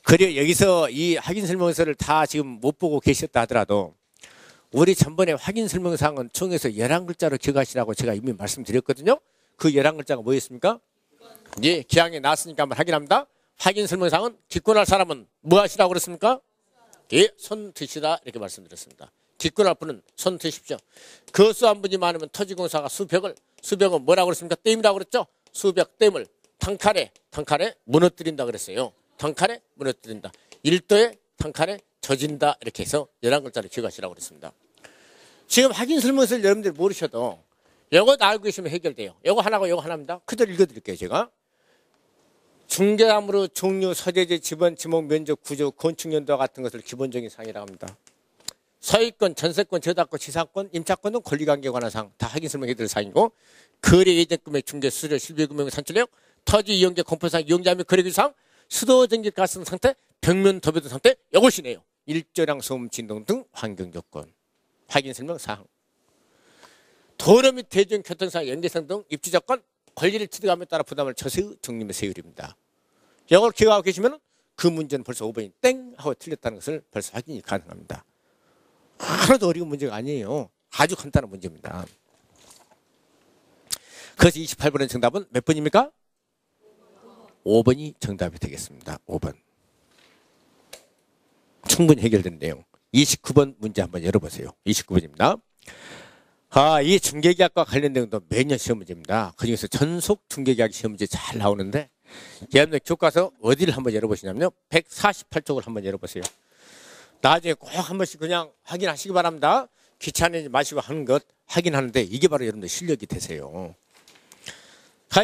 그리고 여기서 이 확인 설명서를 다 지금 못 보고 계셨다 하더라도 우리 전번에 확인 설명사항은 총에서 11글자로 기억하시라고 제가 이미 말씀드렸거든요. 그 11글자가 뭐였습니까? 예, 기항에 나왔으니까 한번 확인합니다. 확인 설명사항은 기권할 사람은 뭐 하시라고 그랬습니까? 예, 손 드시라 이렇게 말씀드렸습니다. 기권할 분은 손 드십시오. 거수한 분이 많으면 토지공사가 수백은 뭐라고 그랬습니까? 댐이라고 그랬죠? 수백 댐을 단칼에 무너뜨린다 그랬어요. 단칼에 무너뜨린다. 1도에 단칼에 젖인다 이렇게 해서 11글자를 기억하시라고 그랬습니다. 지금 확인 설명서를 여러분들 모르셔도 이거 알고 계시면 해결돼요. 이거 하나고 이거 하나입니다. 그대로 읽어드릴게요. 제가. 중개함으로 종류, 서재지, 지번, 지목, 면적, 구조, 건축연도와 같은 것을 기본적인 사항이라고 합니다. 소유권, 전세권, 저작권, 지상권, 임차권은 권리관계에 관한 사항 다 확인 설명해드릴 사항이고 거래 예정 금액, 중개, 수수료, 실비 금액, 산출력, 토지 이용계, 공포사항, 이용자 및 거래기 사항, 수도, 전기, 가스 상태, 벽면, 도배도 상태 이것이네요. 일조량, 소음, 진동 등 환경조건 확인 설명 사항. 도로 및 대중교통사항, 연계성 등 입지조건, 권리를 취득함에 따라 부담을 처세의 정림의 세율입니다. 이걸 기억하고 계시면 그 문제는 벌써 5번이 땡 하고 틀렸다는 것을 벌써 확인이 가능합니다. 하나도 어려운 문제가 아니에요. 아주 간단한 문제입니다. 그래서 28번의 정답은 몇 번입니까? 5번이 정답이 되겠습니다. 5번. 충분히 해결된 내용. 29번 문제 한번 열어보세요. 29번입니다. 이 중개계약과 관련된 것도 매년 시험 문제입니다. 그중에서 전속 중개계약 시험 문제 잘 나오는데 여러분들 교과서 어디를 한번 열어보시냐면요. 148쪽을 한번 열어보세요. 나중에 꼭 한 번씩 그냥 확인하시기 바랍니다. 귀찮으지 마시고 하는 것 확인하는데 이게 바로 여러분들 실력이 되세요.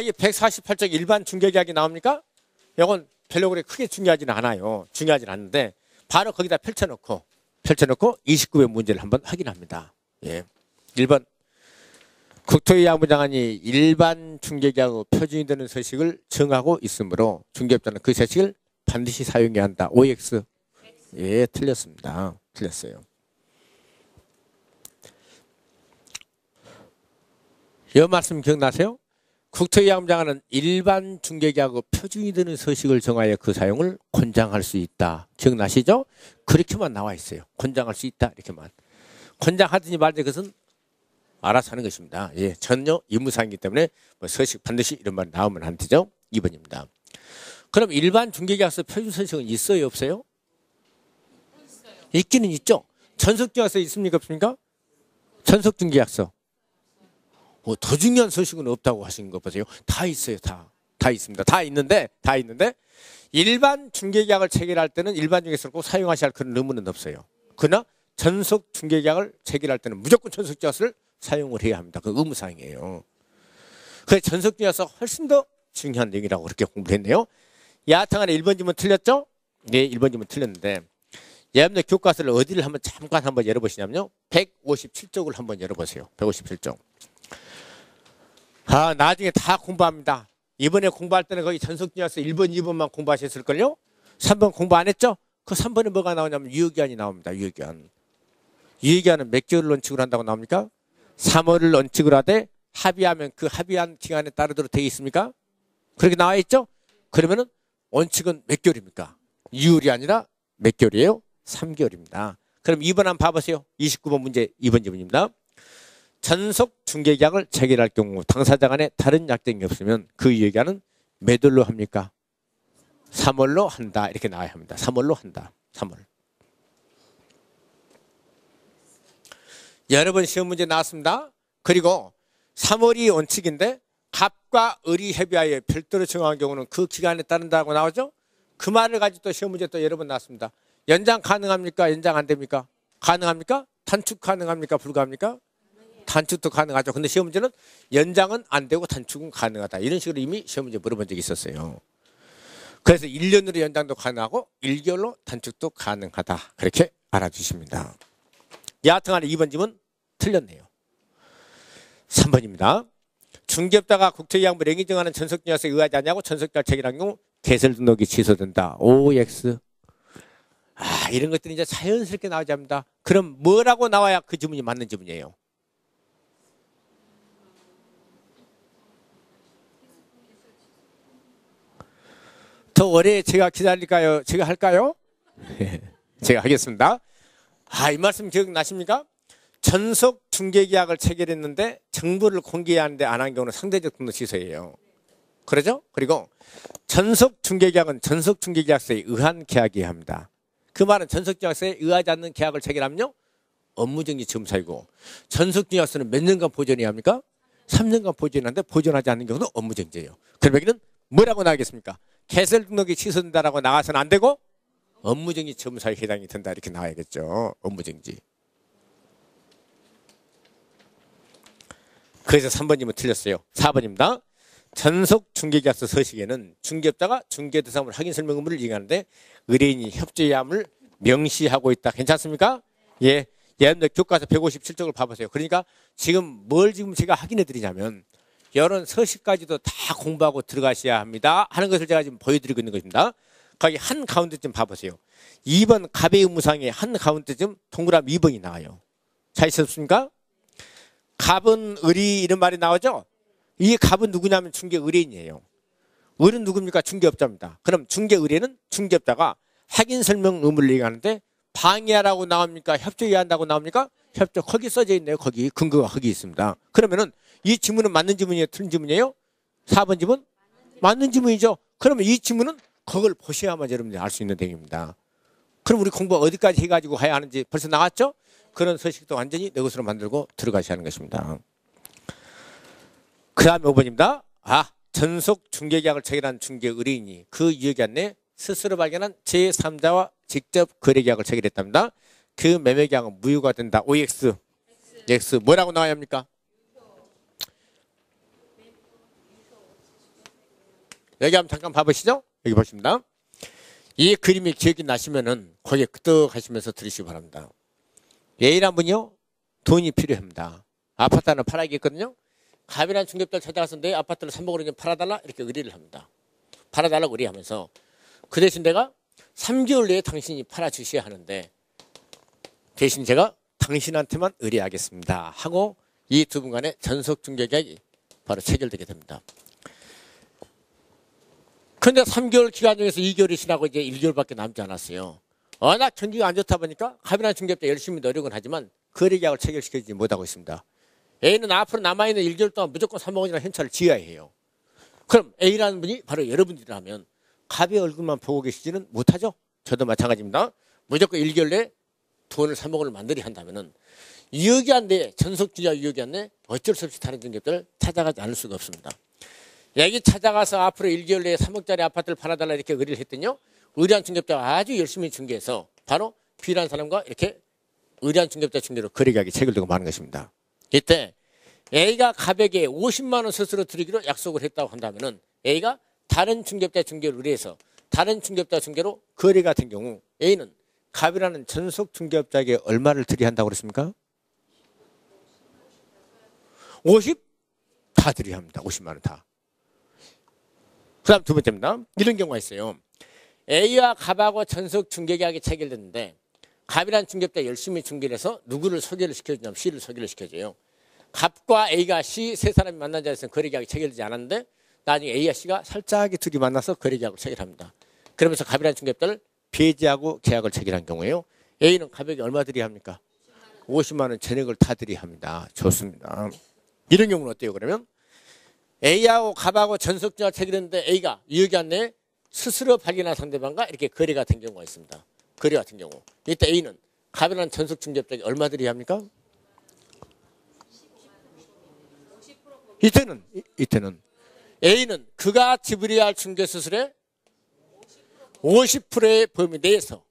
이게 148쪽 일반 중개계약이 나옵니까? 이건 별로 그렇게 크게 중요하지는 않아요. 중요하지는 않는데 바로 거기다 펼쳐놓고 29번 문제를 한번 확인합니다. 예. 1번 국토위 양부장관이 일반 중개계약으로 표준이 되는 서식을 정하고 있으므로 중개업자는 그 서식을 반드시 사용해야 한다. OX. 예, 틀렸습니다. 틀렸어요. 이 말씀 기억나세요? 국토위 양부장관은 일반 중개계약으로 표준이 되는 서식을 정하여 그 사용을 권장할 수 있다. 기억나시죠? 그렇게만 나와 있어요. 권장할 수 있다. 이렇게만. 권장하든지 말든지 그것은 알아서 하는 것입니다. 예, 전혀 의무사항이기 때문에 뭐 서식 반드시 이런 말 나오면 안 되죠. 2번입니다. 그럼 일반 중개계약서 표준 서식은 있어요, 없어요? 있기는 있죠. 전속중개약서 있습니까, 없습니까? 전속중개약서. 더 중요한 서식은 없다고 하시는 거 보세요. 다 있어요, 다 있습니다. 다 있는데 일반 중개계약을 체결할 때는 일반 중개계약서를 꼭 사용하셔야 할 그런 의무는 없어요. 그러나 전속 중개계약을 체결할 때는 무조건 전속중개약서를 사용을 해야 합니다. 그 의무사항이에요. 그래서 전속중개약서 훨씬 더 중요한 내용이라고 그렇게 공부했네요. 야당안에 1번 지문 틀렸죠? 네, 1번 지문 틀렸는데 여러분들 교과서를 어디를 잠깐 한번 열어보시냐면요. 157쪽을 한번 열어보세요. 157쪽. 나중에 다 공부합니다. 이번에 공부할 때는 거의 전속중개약서 1번, 2번만 공부하셨을걸요? 3번 공부 안 했죠? 그 3번에 뭐가 나오냐면 유효기한이 나옵니다. 유효기한. 유효기한은 몇 개월을 원칙으로 한다고 나옵니까? 3월을 원칙으로 하되 합의하면 그 합의한 기간에 따르도록 되어 있습니까? 그렇게 나와 있죠? 그러면은 원칙은 몇 개월입니까? 유율이 아니라 몇 개월이에요? 3개월입니다. 그럼 2번 한번 봐보세요. 29번 문제 2번 질문입니다. 전속 중개계약을 체결할 경우 당사자 간에 다른 약정이 없으면 그 유효기한은 몇 월로 합니까? 3월로 한다. 이렇게 나와야 합니다. 3월로 한다. 3월. 여러 번 시험 문제 나왔습니다. 그리고 3월이 원칙인데 갑과 을이 협의하여 별도로 정한 경우는 그 기간에 따른다고 나오죠. 그 말을 가지고 또 시험 문제 또 여러 번 나왔습니다. 연장 가능합니까? 연장 안 됩니까? 가능합니까? 단축 가능합니까? 불가합니까? 단축도 가능하죠. 근데 시험 문제는 연장은 안 되고 단축은 가능하다. 이런 식으로 이미 시험 문제 물어본 적이 있었어요. 그래서 1년으로 연장도 가능하고 1개월로 단축도 가능하다. 그렇게 알아주십니다. 여하튼간에 2번 질문 틀렸네요. 3번입니다. 중개업자가 국토위 양부 랭이 정하는 전속중개약서에 의하지 않냐고 전속계약 체결한 경우 개설 등록이 취소된다. OX. 이런 것들이 이제 자연스럽게 나오지 않습니다. 그럼 뭐라고 나와야 그 지문이 맞는 지문이에요? 더 오래 제가 기다릴까요? 제가 할까요? 제가 하겠습니다. 이 말씀 기억나십니까? 전속 중개계약을 체결했는데 정보를 공개하는데 안 한 경우는 상대적 등록 취소예요. 그러죠? 그리고 전속 중개계약은 전속 중개계약서에 의한 계약이어야 합니다. 그 말은 전속 계약서에 의하지 않는 계약을 체결하면요 업무정지 처음사이고, 전속 계약서는 몇 년간 보존해야 합니까? 3년간 보존하는데 보존하지 않는 경우는 업무정지예요. 그럼 여기는 뭐라고 나가겠습니까? 개설 등록이 취소된다라고 나가서는 안 되고 업무정지 처음사에 해당이 된다 이렇게 나와야겠죠. 업무정지. 그래서 3번님은 틀렸어요. 4번입니다. 전속 중개계약서 서식에는 중개업자가 중개대상물 확인 설명 의무를 이행하는데 의뢰인이 협조해야 함을 명시하고 있다. 괜찮습니까? 예. 여러분들 교과서 157쪽을 봐보세요. 그러니까 지금 뭘 지금 제가 확인해 드리냐면 이런 서식까지도 다 공부하고 들어가셔야 합니다 하는 것을 제가 지금 보여드리고 있는 것입니다. 거기 한 가운데 좀 봐보세요. 2번 갑의 의무상에 한 가운데 좀 동그라미 2번이 나와요. 잘 있었습니까? 갑은 의리 이런 말이 나오죠? 이 갑은 누구냐면 중개 의뢰인이에요. 의뢰는 누굽니까? 중개업자입니다. 그럼 중개 의뢰는 중개업자가 확인 설명 의무를 이행하는데 방해하라고 나옵니까? 협조해야 한다고 나옵니까? 협조. 거기 써져 있네요. 거기 근거가 거기 있습니다. 그러면은 이 지문은 맞는 지문이에요? 틀린 지문이에요? 4번 지문? 맞는 지문이죠. 그러면 이 지문은 그걸 보셔야만 여러분들이 알 수 있는 내용입니다. 그럼 우리 공부 어디까지 해가지고 가야 하는지 벌써 나왔죠? 그런 서식도 완전히 내 것으로 만들고 들어가셔야 하는 것입니다. 그 다음에 5번입니다. 전속 중개계약을 체결한 중개 의뢰인이 그 유효기 안내 스스로 발견한 제3자와 직접 거래계약을 체결했답니다. 그 매매계약은 무효가 된다. OX. X. 뭐라고 나와야 합니까? 여기 한번 잠깐 봐보시죠. 여기 보십니다. 이 그림이 기억이 나시면은 거기에 끄덕하시면서 들으시기 바랍니다. A란 분이요 돈이 필요합니다. 아파트 하나 팔아야겠거든요. 갑이라는 중개업자를 찾아가서 내 아파트를 3억으로 좀 팔아달라 이렇게 의뢰를 합니다. 팔아달라고 의뢰하면서 그 대신 내가 3개월 내에 당신이 팔아주셔야 하는데 대신 제가 당신한테만 의뢰하겠습니다 하고 이 두 분 간의 전속 중개계약이 바로 체결되게 됩니다. 그런데 3개월 기간 중에서 2개월이 지나고 이제 1개월밖에 남지 않았어요. 워낙 경기가 안 좋다 보니까 갑이라는 중개업자 열심히 노력은 하지만 거래계약을 체결시키지 못하고 있습니다. A는 앞으로 남아있는 1개월 동안 무조건 3억 원이나 현찰을 지어야 해요. 그럼 A라는 분이 바로 여러분들이라면 갑의 얼굴만 보고 계시지는 못하죠. 저도 마찬가지입니다. 무조건 1개월 내에 돈을 3억 원을 만들어야 한다면은 유효기 안내, 전속주의와 유효기 안내 어쩔 수 없이 다른 중개업자를 찾아가지 않을 수가 없습니다. 여기 찾아가서 앞으로 1개월 내에 3억짜리 아파트를 팔아달라 이렇게 의뢰를 했더니요. 의뢰한 중개업자가 아주 열심히 중개해서 바로 B라는 사람과 이렇게 의뢰한 중개업자 중개로 거래계약이 체결되고 마는 것입니다. 이때 A가 갑에게 50만 원 스스로 드리기로 약속을 했다고 한다면은 A가 다른 중개업자 중개를 의뢰해서 다른 중개업자 중개로 거래가 된 경우 A는 갑이라는 전속 중개업자에게 얼마를 드려야 한다고 그랬습니까? 50? 다 드려야 합니다. 50만 원 다. 그 다음 두 번째입니다. 이런 경우가 있어요. A와 갑하고 전속 중개계약이 체결됐는데 갑이라는 중개업자 열심히 중개를 해서 누구를 소개를 시켜주냐면 C를 소개를 시켜줘요. 갑과 A가 C 세 사람이 만난 자리에서는 거래계약이 체결되지 않았는데 나중에 A와 C가 살짝 둘이 만나서 거래계약을 체결합니다. 그러면서 갑이라는 중개업자를 배제하고 계약을 체결한 경우에요. A는 갑에게 얼마 드려야 합니까? 50만 원 전액을 다 드려야 합니다. 좋습니다. 이런 경우는 어때요? 그러면 A하고 갑하고 전속주가 체결했는데 A가 유효기 안내에 스스로 발견한 상대방과 이렇게 거래가 된 경우가 있습니다. 거래 같은 경우. 이때 A는 갑이라는 전속 중개업자에게 얼마 드려야 합니까? 이때는 A는 그가 지불해야 할 중개 수수료의 50%의 범위 내에서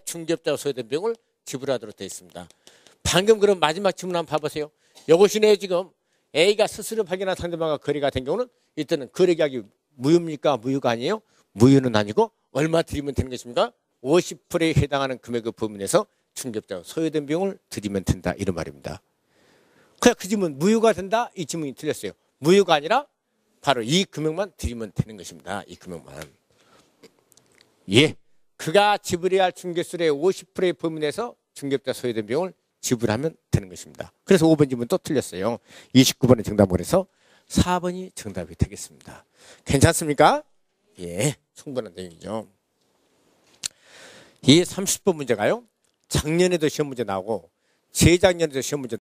중개업자가 소요된 비용을 지불하도록 되어 있습니다. 방금 그럼 마지막 질문 한번 봐보세요. 이것이네요. 지금 A가 스스로 발견한 상대방과 거래가 된 경우는 이때는 거래계약이 무효입니까? 무효가 아니에요? 무효는 아니고 얼마 드리면 되는 것입니까? 50%에 해당하는 금액의 범위 내에서 중개업자가 소요된 비용을 드리면 된다. 이런 말입니다. 그냥 그 질문 무효가 된다? 이 질문이 틀렸어요. 무효가 아니라 바로 이 금액만 드리면 되는 것입니다. 이 금액만. 그가 지불해야 할 중개수수료의 50%의 범위 내에서 중개업자 소요된 비용을 지불하면 되는 것입니다. 그래서 5번 질문 또 틀렸어요. 29번의 정답을 해서 4번이 정답이 되겠습니다. 괜찮습니까? 예, 충분한 내용이죠. 이 30번 문제가요. 작년에도 시험 문제 나오고 재작년에도 시험 문제